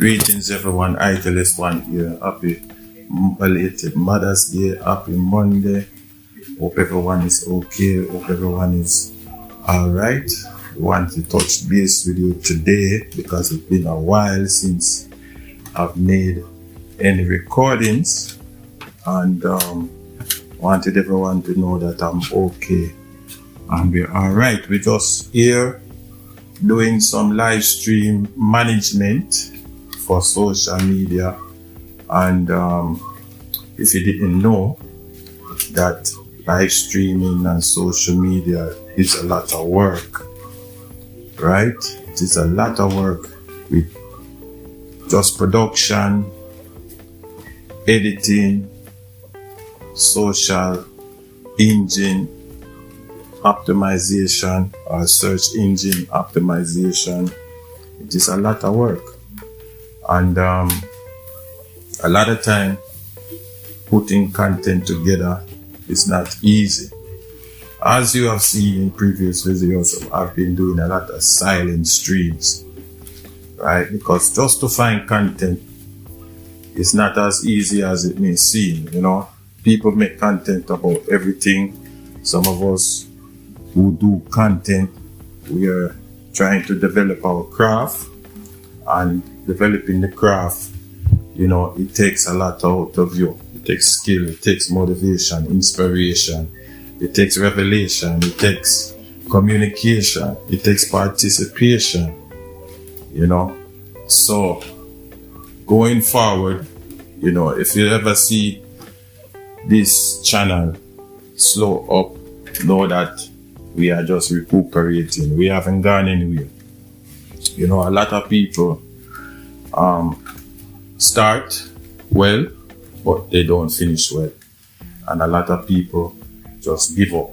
Greetings everyone, ITLS1 here. Happy belated Mother's Day, happy Monday. Hope everyone is okay, hope everyone is alright. I want to touch base with you today because it's been a while since I've made any recordings, and wanted everyone to know that I'm okay and we're alright. We're just here doing some live stream management for social media, and if you didn't know that live streaming and social media is a lot of work, right? It is a lot of work with just production, editing, social engine optimization or search engine optimization. It is a lot of work, and a lot of time putting content together is not easy. As you have seen in previous videos, I've been doing a lot of silent streams, right? Because just to find content is not as easy as it may seem. You know, people make content about everything. Some of us who do content, we are trying to develop our craft, and developing the craft, you know, it takes a lot out of you. It takes skill, it takes motivation, inspiration, it takes revelation, it takes communication, it takes participation, you know. So going forward, you know, if you ever see this channel slow up, know that we are just recuperating. We haven't gone anywhere. You know, a lot of people start well, but they don't finish well. And a lot of people just give up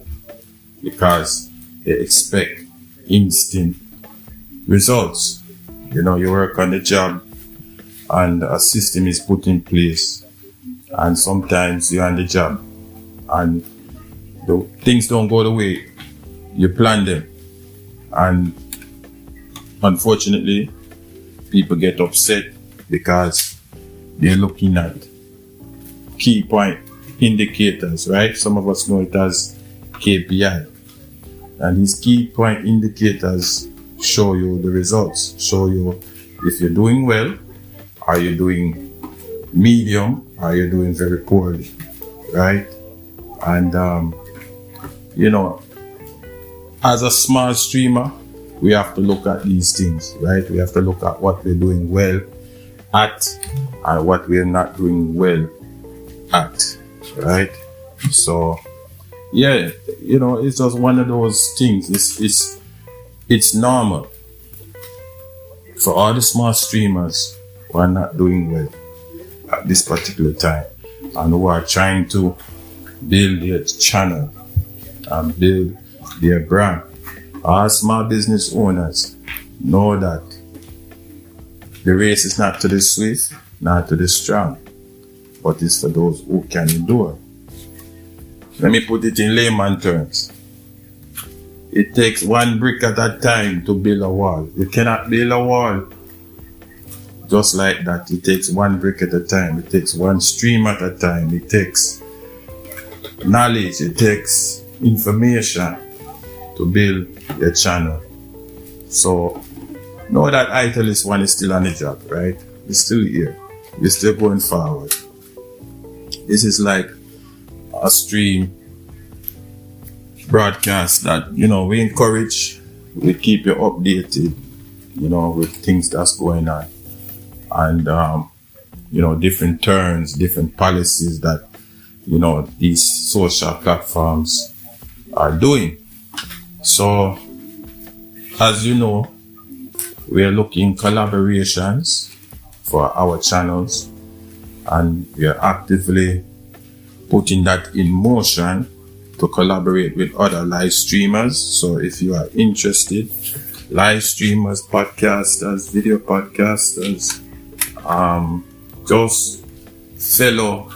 because they expect instant results. You know, you work on the job and a system is put in place, and sometimes you're on the job and the things don't go the way you plan them, and unfortunately people get upset because they're looking at key point indicators, right? Some of us know it as KPI, and these key point indicators show you the results, show you if you're doing well, are you doing medium, are you doing very poorly, right? And you know, as a small streamer, we have to look at these things, right? We have to look at what we're doing well at and what we're not doing well at, right? So, yeah, you know, it's just one of those things. It's normal for all the small streamers who are not doing well at this particular time and who are trying to build their channel and build their brand. Our small business owners know that the race is not to the swift, not to the strong, but it's for those who can endure. Let me put it in layman terms. It takes one brick at a time to build a wall. You cannot build a wall just like that. It takes one brick at a time. It takes one stream at a time. It takes knowledge. It takes information to build your channel. So know that ITLS1 is still on the job, right? We're still here. We're still going forward. This is like a stream broadcast that, you know, we encourage, we keep you updated, you know, with things that's going on, and you know, different turns, different policies that, you know, these social platforms are doing. So, as you know, we are looking collaborations for our channels, and we are actively putting that in motion to collaborate with other live streamers. So if you are interested, live streamers, podcasters, video podcasters, just fellow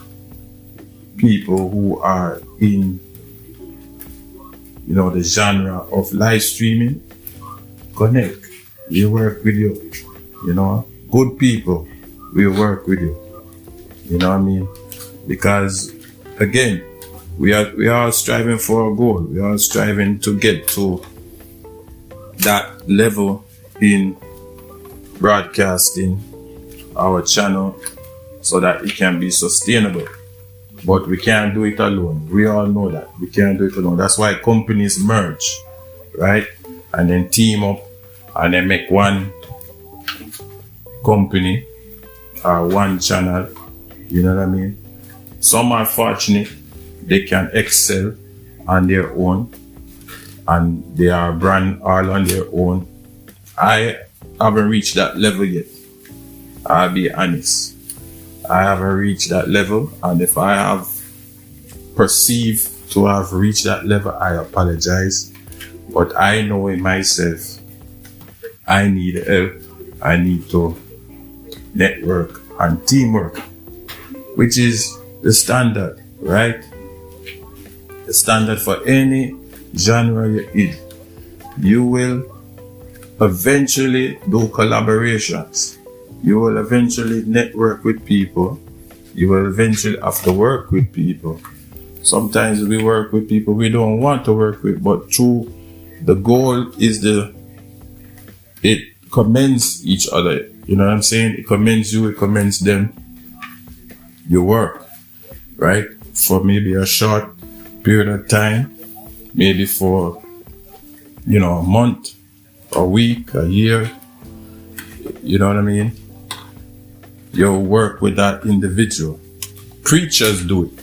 people who are in, you know, the genre of live streaming, connect. We work with you, you know, good people will work with you. You know what I mean? Because again, we are striving for a goal. We are striving to get to that level in broadcasting our channel so that it can be sustainable. But we can't do it alone. We all know that. We can't do it alone. That's why companies merge, right? And then team up and then make one company or one channel. You know what I mean? Some are fortunate. They can excel on their own and they are brand all on their own. I haven't reached that level yet. I'll be honest. I haven't reached that level, and if I have perceived to have reached that level, I apologize. But I know in myself, I need help. I need to network and teamwork, which is the standard, right? The standard for any genre you're in. You will eventually do collaborations. You will eventually network with people. You will eventually have to work with people. Sometimes we work with people we don't want to work with, but true, the goal is it commends each other. You know what I'm saying? It commends you, it commends them. You work, right? For maybe a short period of time, maybe for, a month, a week, a year. You know what I mean? You work with that individual. Preachers do it,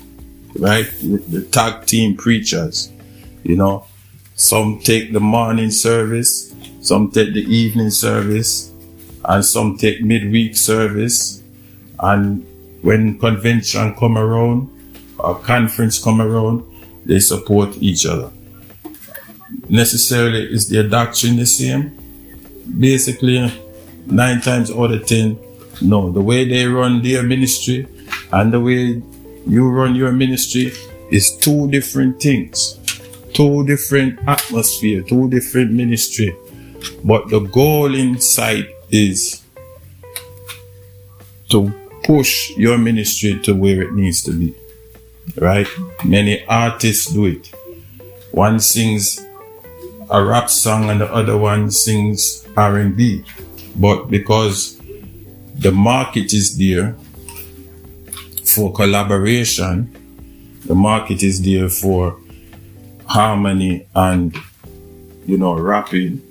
right? The tag team preachers, some take the morning service, some take the evening service, and some take midweek service. And when convention come around or conference come around, they support each other. Necessarily, is their doctrine the same? Basically, 9 times out of 10, no. The way they run their ministry and the way you run your ministry is 2 different things, 2 different atmosphere, 2 different ministry. But the goal inside is to push your ministry to where it needs to be, right? Many artists do it. One sings a rap song and the other one sings R&B. But because the market is there for collaboration, the market is there for harmony and, rapping,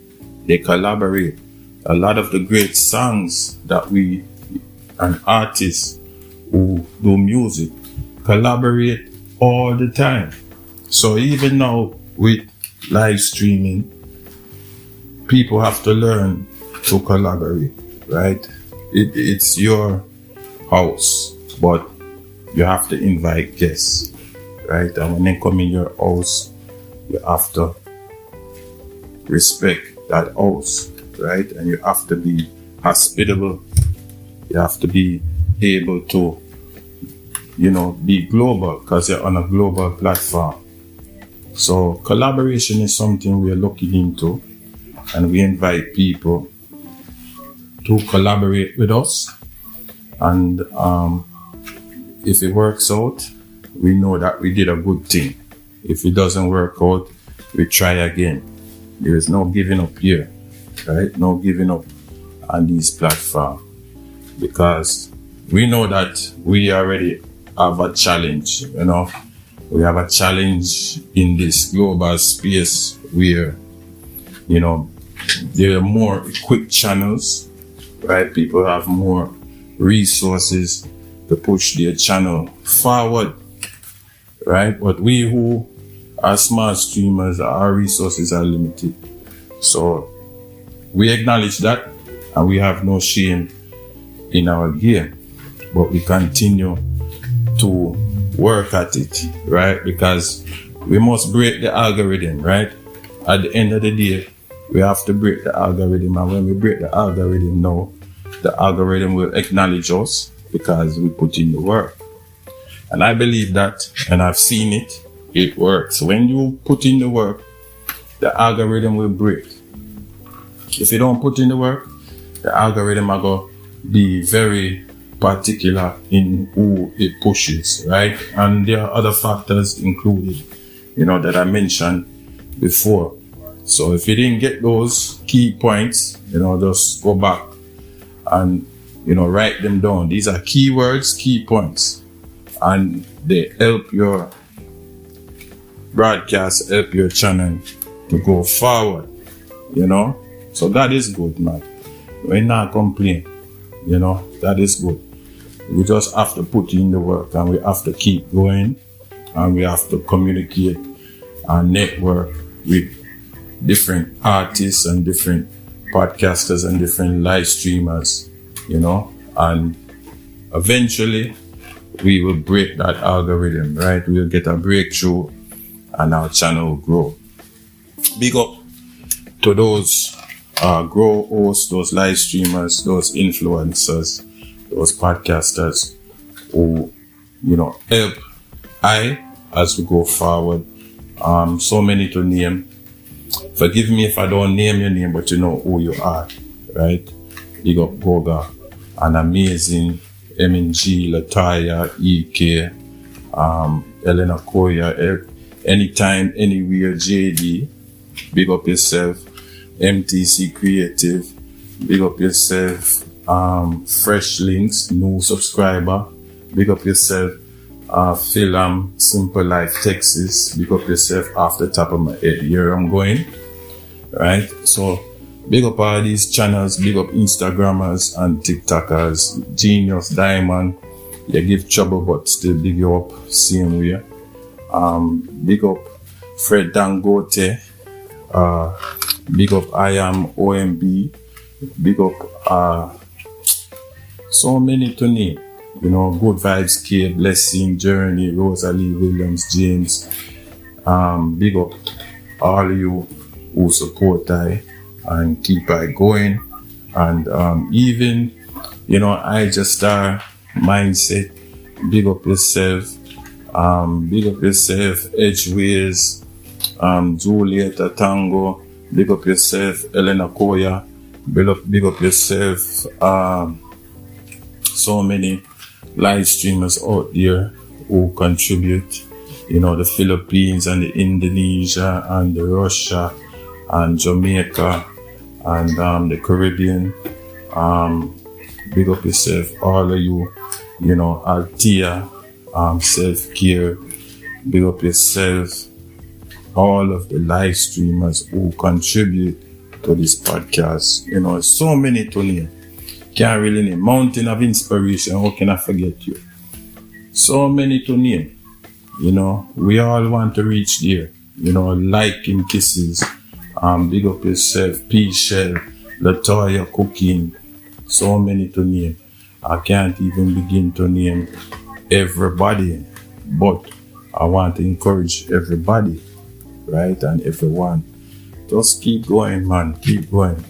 they collaborate. A lot of the great songs that we and artists who do music collaborate all the time. So even now with live streaming, people have to learn to collaborate, right? It's your house, but you have to invite guests, right? And when they come in your house, you have to respect that house, right? And you have to be hospitable. You have to be able to, be global because you're on a global platform. So collaboration is something we're looking into, and we invite people to collaborate with us. And if it works out, we know that we did a good thing. If it doesn't work out, we try again. There is no giving up here, right? No giving up on these platforms, because we know that we already have a challenge, We have a challenge in this global space where, there are more quick channels, right? People have more resources to push their channel forward, right? But we who are small streamers, our resources are limited. So we acknowledge that, and we have no shame in our gear, but we continue to work at it, right? Because we must break the algorithm, right? At the end of the day, we have to break the algorithm, and when we break the algorithm now, the algorithm will acknowledge us because we put in the work. And I believe that, and I've seen it, it works. When you put in the work, the algorithm will break. If you don't put in the work, the algorithm will go be very particular in who it pushes, right? And there are other factors included, that I mentioned before. So if you didn't get those key points, just go back and, write them down. These are keywords, key points, and they help your broadcast, help your channel to go forward, So that is good, man. We're not complaining, that is good. We just have to put in the work, and we have to keep going, and we have to communicate and network with different artists and different podcasters and different live streamers, and eventually we will break that algorithm, right? We'll get a breakthrough and our channel will grow. Big up to those grow hosts, those live streamers, those influencers, those podcasters who, help as we go forward. So many to name. Forgive me if I don't name your name, but you know who you are, right? Big up Goga, an amazing MNG, Lataya, EK, Elena Koya, anytime, anywhere, JD. Big up yourself. MTC Creative. Big up yourself. Fresh Links, new subscriber. Big up yourself. Film, Simple Life, Texas. Big up yourself off the top of my head. Here I'm going. Right? So, big up all these channels. Big up Instagrammers and TikTokers. Genius, Diamond. You give trouble, but still big you up. Same way. Big up Fred Dangote. Big up I Am OMB. Big up so many to name. Good Vibes K, Blessing, Journey, Rosalie, Williams, James. Big up all of you who support I and keep I going. And even, I just start mindset. Big up yourself. Big up yourself, Edgeways, Julieta Tango. Big up yourself, Elena Koya. Big up yourself. So many live streamers out there who contribute, the Philippines and the Indonesia and the Russia and Jamaica and the Caribbean. Big up yourself, all of you, Altia, Self-Care. Big up yourself, all of the live streamers who contribute to this podcast. So many to name. Can't really name. Mountain of Inspiration, how can I forget you? So many to name. We all want to reach there. Liking kisses. Big up yourself, P-Shell, Latoya Cooking. So many to name. I can't even begin to name everybody. But I want to encourage everybody, right? And everyone. Just keep going, man. Keep going.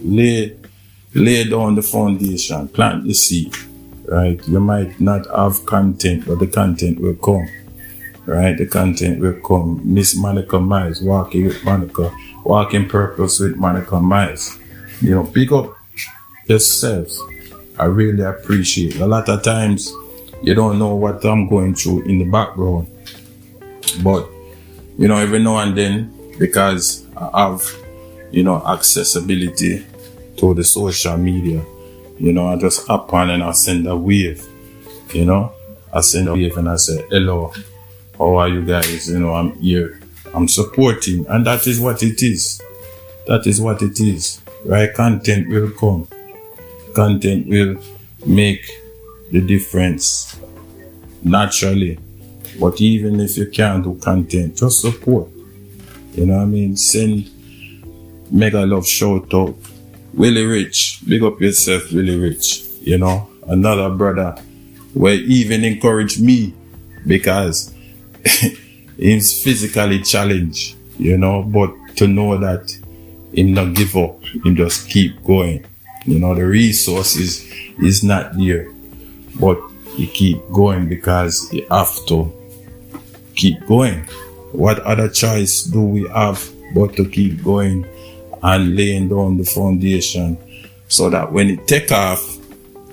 Lay down the foundation, plant the seed, right? You might not have content, but the content will come, right? The content will come. Miss Monica Miles, walking with Monica, walking purpose with Monica Miles. Pick up yourself. I really appreciate it. A lot of times, you don't know what I'm going through in the background. But, every now and then, because I have, accessibility to the social media, I just hop on and I send a wave, I send a wave and I say, hello, how are you guys? I'm here, I'm supporting, and that is what it is. That is what it is, right? Content will come. Content will make the difference naturally. But even if you can't do content, just support. Send mega love shout out. Willie Rich, big up yourself, Willie Rich. Another brother will even encourage me because he's physically challenged, but to know that him not give up, him just keep going. The resources is not there, but he keep going because he have to keep going. What other choice do we have but to keep going and laying down the foundation so that when it take off,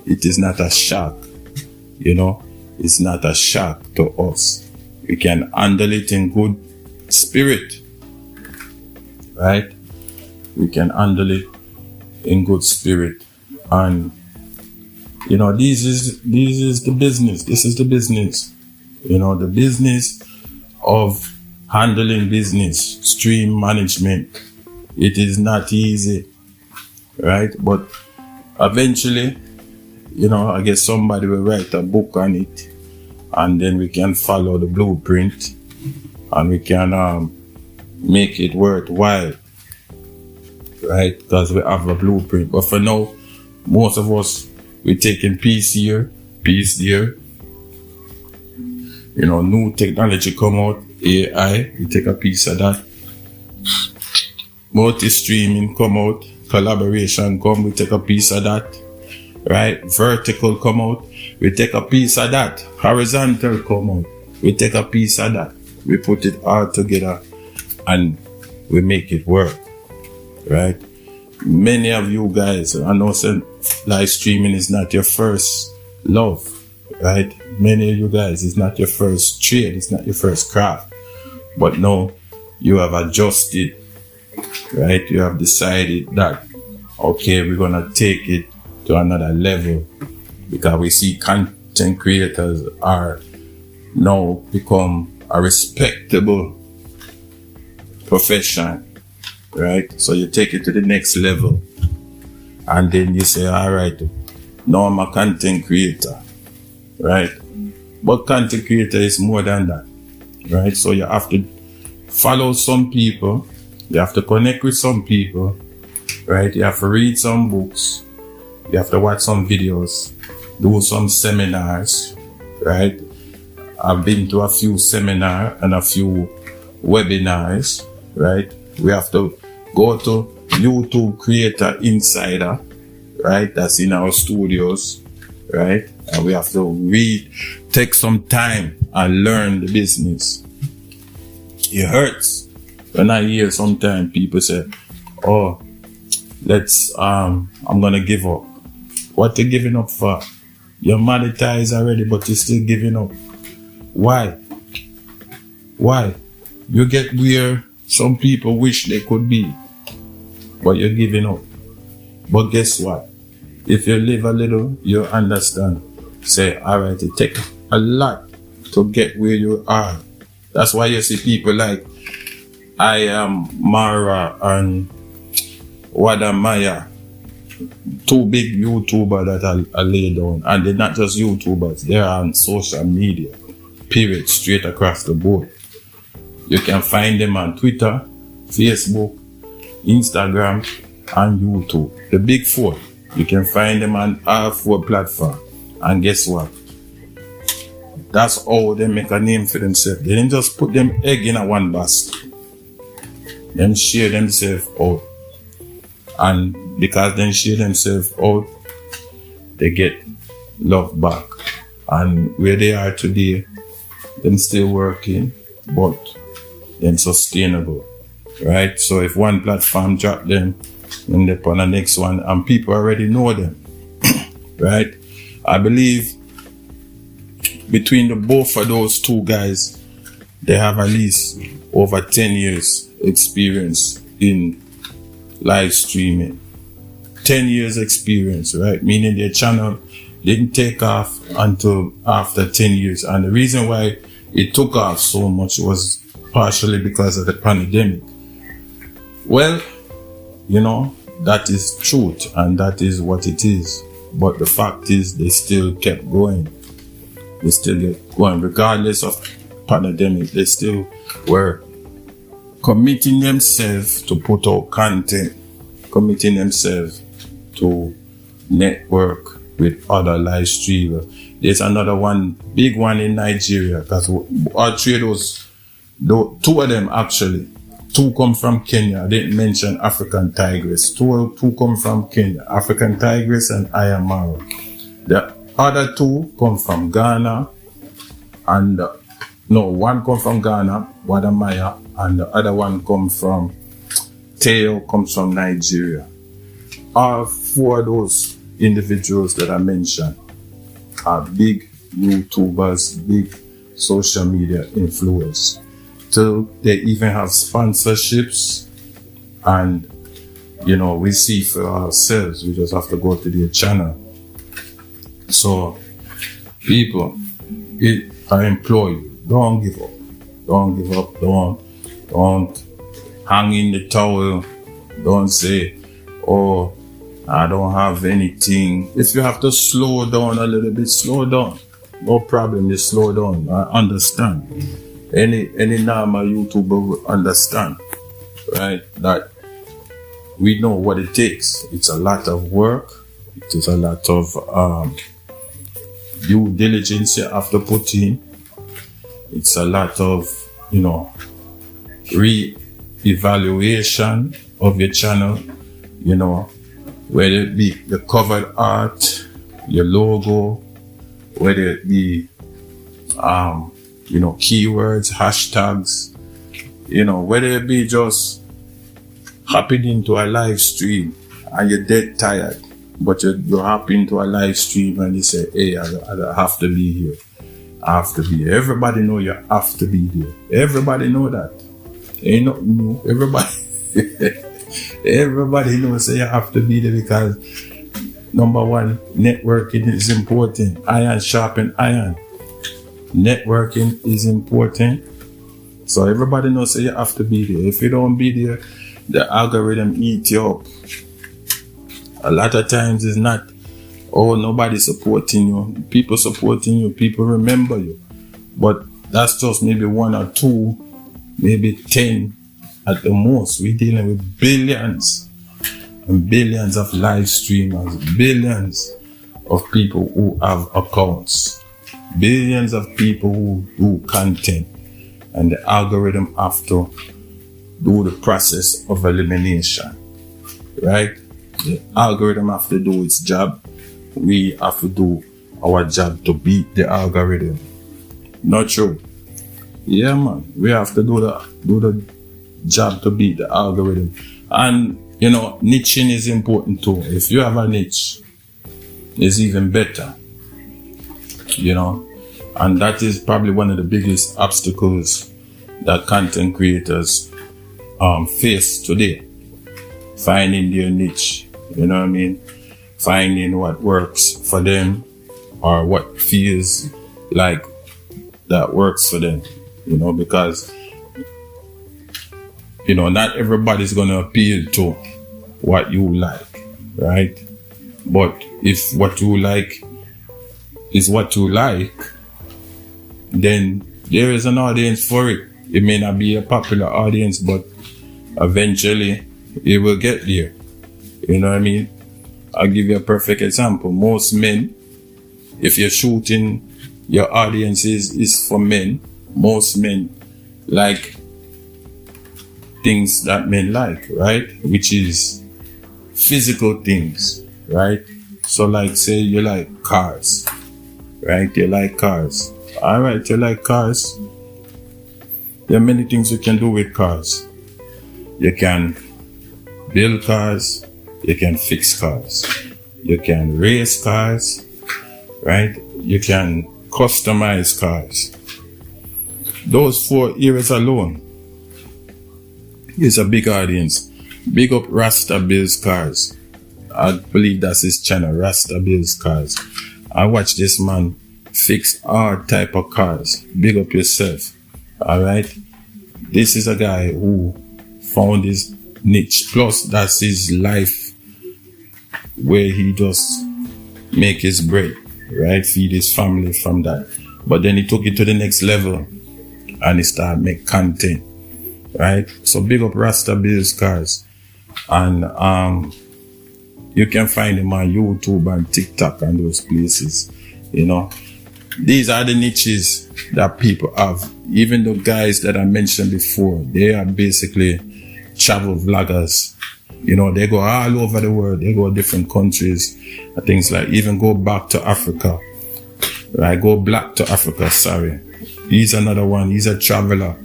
it is not a shock. You know, it's not a shock to us. We can handle it in good spirit, right? We can handle it in good spirit. And you know, this is the business. This is the business. You know, the business of handling business, stream management. It is not easy, right? But eventually, you know, I guess somebody will write a book on it, and then we can follow the blueprint, and we can make it worthwhile, right? Because we have a blueprint. But for now, most of us, we're taking piece here, piece there. You know, new technology come out, AI, we take a piece of that. Multi-streaming come out, collaboration come, we take a piece of that. Right? Vertical come out, we take a piece of that. Horizontal come out, we take a piece of that. We put it all together and we make it work. Right? Many of you guys, I know live streaming is not your first love, right? Many of you guys, it's not your first trade, it's not your first craft. But now you have adjusted, right? You have decided that, okay, we're gonna take it to another level, because we see content creators are now become a respectable profession. Right? So you take it to the next level, and then you say, all right, now I'm a content creator, right? But content creator is more than that, right? So you have to follow some people, you have to connect with some people, right? You have to read some books, you have to watch some videos, do some seminars, right? I've been to a few seminars and a few webinars, right? We have to go to YouTube Creator Insider, right? That's in our studios, right? And we have to take some time and learn the business. It hurts when I hear sometimes people say, oh, I'm gonna give up. What you giving up for? You're monetized already, but you're still giving up. Why? You get where some people wish they could be, but you're giving up. But guess what? If you live a little, you understand. Say, all right, it takes a lot to get where you are. That's why you see people like I Am Mara and Wada Maya, two big YouTubers that I lay down. And they're not just YouTubers, they're on social media, period, straight across the board. You can find them on Twitter, Facebook, Instagram, and YouTube. The big four. You can find them on all four platforms. And guess what? That's how they make a name for themselves. They didn't just put them egg in a one basket. Them share themselves out. And because they share themselves out, they get love back. And where they are today, them still working, but then sustainable, right? So if one platform drop them, then they put on the next one, and people already know them, right? I believe between the both of those two guys, they have at least over 10 years experience in live streaming. 10 years experience, right? Meaning their channel didn't take off until after 10 years. And the reason why it took off so much was partially because of the pandemic. Well, you know, that is truth and that is what it is. But the fact is they still kept going. They still get going. Regardless of pandemic, they still were committing themselves to put out content, committing themselves to network with other live streamers. There's another one, big one in Nigeria, because all three of those, two of them actually, two come from Kenya. I didn't mention African Tigress. Two come from Kenya, African Tigress and Ayamaro. The other two come from Ghana, and one come from Ghana, Wadamaya, and the other one comes from Teo, comes from Nigeria. All four of those individuals that I mentioned are big YouTubers, big social media influencers. So they even have sponsorships, and we see for ourselves. We just have to go to their channel. So people, I implore you, don't give up. Don't give up. Don't hang in the towel. Don't say, oh, I don't have anything. If you have to slow down a little bit, slow down. No problem, you slow down. I understand. Any normal YouTuber will understand, right? That we know what it takes. It's a lot of work. It is a lot of due diligence you have to put in. It's a lot of, re-evaluation of your channel, whether it be the cover art, your logo, whether it be, keywords, hashtags, whether it be just hopping into a live stream and you're dead tired, but you're hopping into a live stream and you say, hey, I have to be here. I have to be here. Everybody know you have to be here. Everybody know that. Ain't nothing new. Everybody knows you have to be there because number one, networking is important. Iron sharpen iron. Networking is important. So everybody knows you have to be there. If you don't be there, the algorithm eat you up. A lot of times it's not, oh, nobody supporting you. People supporting you. People remember you. But that's just maybe 1 or 2, maybe 10 at the most. We're dealing with billions and billions of live streamers, billions of people who have accounts, billions of people who do content, and the algorithm have to do the process of elimination, right? The algorithm have to do its job. We have to do our job to beat the algorithm. Not true? Yeah, man. We have to do the job to beat the algorithm. And, niching is important too. If you have a niche, it's even better. And that is probably one of the biggest obstacles that content creators face today. Finding their niche. You know what I mean? Finding what works for them or what feels like that works for them, because, not everybody's going to appeal to what you like, right? But if what you like is what you like, then there is an audience for it. It may not be a popular audience, but eventually it will get there. You know what I mean? I'll give you a perfect example. Most men, if you're shooting, your audience is for men. Most men like things that men like, right? Which is physical things, right? So like say you like cars, right? You like cars. All right, you like cars. There are many things you can do with cars. You can build cars. You can fix cars. You can race cars, right? You can customize cars. Those 4 areas alone is a big audience. Big up Rasta Builds Cars. I believe that's his channel, Rasta Builds Cars. I watch this man fix all type of cars. Big up yourself. Alright? This is a guy who found his niche. Plus, that's his life where he just make his bread, right? Feed his family from that. But then he took it to the next level and he started make content, right? So big up Rasta Builds Cars. And you can find him on YouTube and TikTok and those places, These are the niches that people have. Even the guys that I mentioned before, they are basically travel vloggers. They go all over the world. They go different countries and things like, even go back to Africa. Right? Go black to Africa, sorry. He's another one. He's a traveler,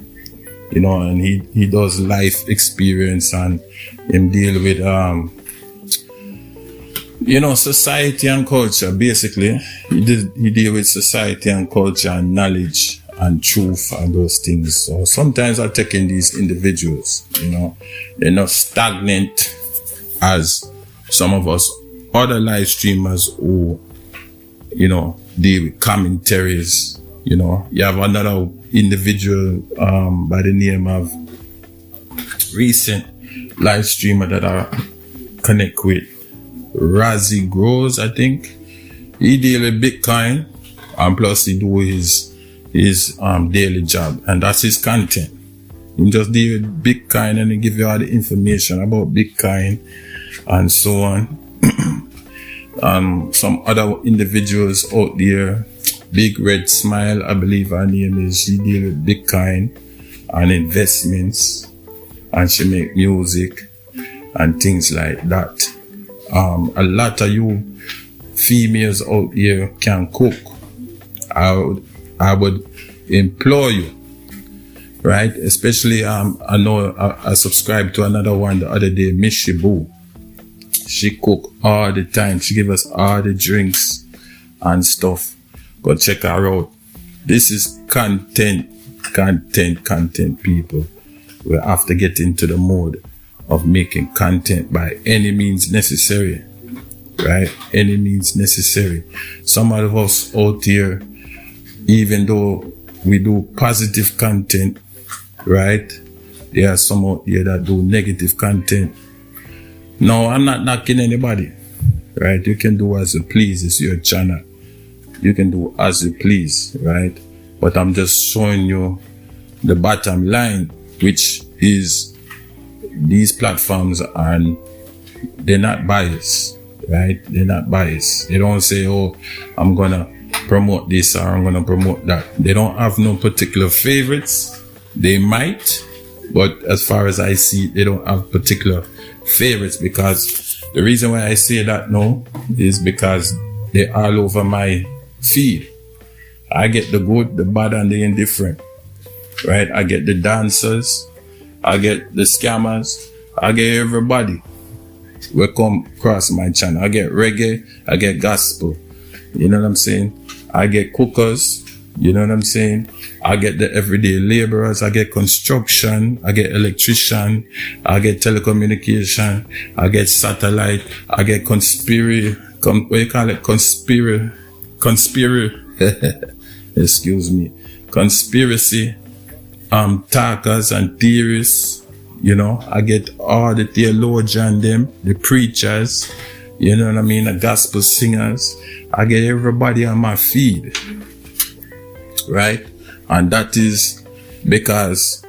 and he does life experience and him deal with You know, society and culture, basically, he deal with society and culture and knowledge and truth and those things. So sometimes I take in these individuals, you know, they're not stagnant as some of us other live streamers who, you know, deal with commentaries. You know, you have another individual by the name of recent live streamer that I connect with, Razzie Grows, I think. He deal with Bitcoin and plus he do his daily job, and that's his content. He just deal with Bitcoin and he give you all the information about Bitcoin and so on. Some other individuals out there, Big Red Smile, I believe her name is, she deal with Bitcoin and investments, and she make music and things like that. A lot of you females out here can cook. I would implore you, right? Especially, I know I subscribed to another one the other day, Miss Shibu. She cook all the time. She give us all the drinks and stuff. Go check her out. This is content, people. We have to get into the mode of making content by any means necessary, right? Any means necessary. Some of us out here, even though we do positive content, right? There are some out here that do negative content. No, I'm not knocking anybody, right? You can do as you please. It's your channel. You can do as you please, right? But I'm just showing you the bottom line, which is these platforms, and they're not biased, right? They're not biased. They don't say, oh, I'm gonna promote this or I'm gonna promote that. They don't have no particular favorites. They might, but as far as I see, they don't have particular favorites, because the reason why I say that no is because they're all over my feed. I get the good, the bad, and the indifferent, right? I get the dancers, I get the scammers, I get everybody will come across my channel. I get reggae, I get gospel, you know what I'm saying? I get cookers, you know what I'm saying? I get the everyday laborers, I get construction, I get electrician, I get telecommunication, I get satellite, I get conspiracy, excuse me, conspiracy, talkers and theorists, you know, I get all the theologians, them, the preachers, you know what I mean, the gospel singers, I get everybody on my feed, right? And that is because,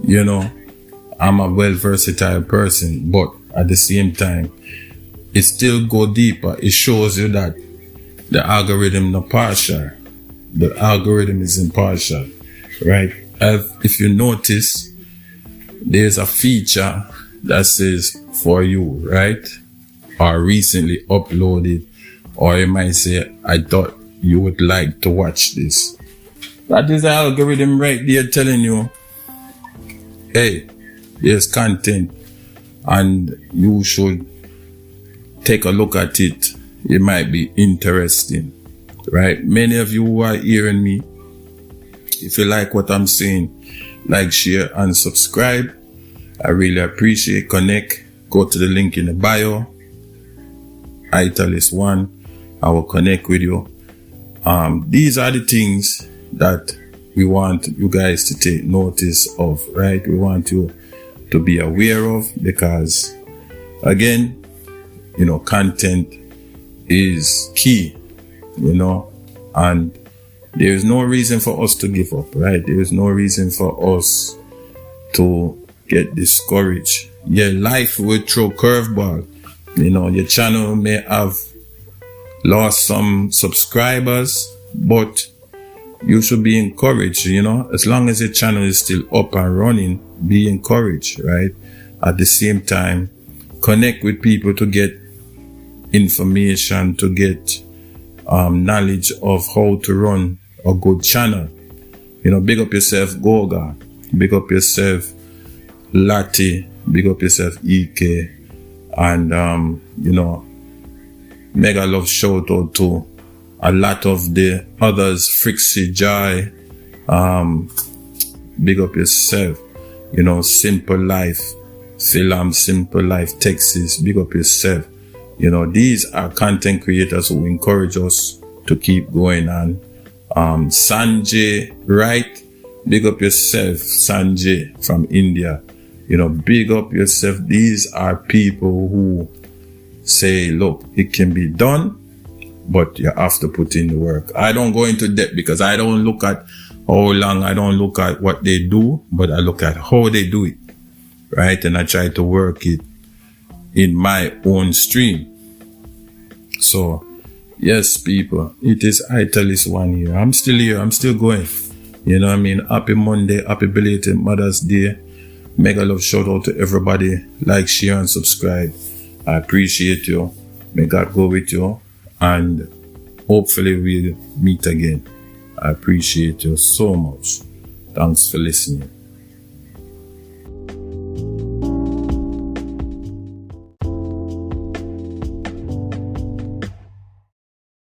you know, I'm a well versatile person, but at the same time, it still go deeper. It shows you that the algorithm not partial. The algorithm is impartial, right? If you notice, there's a feature that says for you, right? Or recently uploaded, or you might say, I thought you would like to watch this. That is the algorithm right there telling you, hey, there's content and you should take a look at it. It might be interesting, right? Many of you who are hearing me, if you like what I'm saying, like, share, and subscribe. I really appreciate. Connect. Go to the link in the bio. Italist1. I will connect with you. These are the things that we want you guys to take notice of, right? We want you to be aware of, because again, you know, content is key, you know, and there is no reason for us to give up, right? There is no reason for us to get discouraged. Your life will throw curveball. You know, your channel may have lost some subscribers, but you should be encouraged, you know, as long as your channel is still up and running, be encouraged, right? At the same time, connect with people to get information, to get knowledge of how to run a good channel. You know, big up yourself, Goga. Big up yourself, Lati. Big up yourself, EK. And, you know, Mega love shout out to a lot of the others. Frixie Joy, big up yourself. You know, Simple Life, Philam, Simple Life, Texas, big up yourself. You know, these are content creators who encourage us to keep going on. Sanjay, right? Big up yourself, Sanjay from India. You know, big up yourself. These are people who say, look, it can be done, but you have to put in the work. I don't go into depth because I don't look at how long, I don't look at what they do, but I look at how they do it, right? And I try to work it in my own stream. So, yes, people, it is Italy's 1 year. I'm still here. I'm still going. You know what I mean? Happy Monday. Happy belated Mother's Day. Mega love shout out to everybody. Like, share, and subscribe. I appreciate you. May God go with you. And hopefully we'll meet again. I appreciate you so much. Thanks for listening.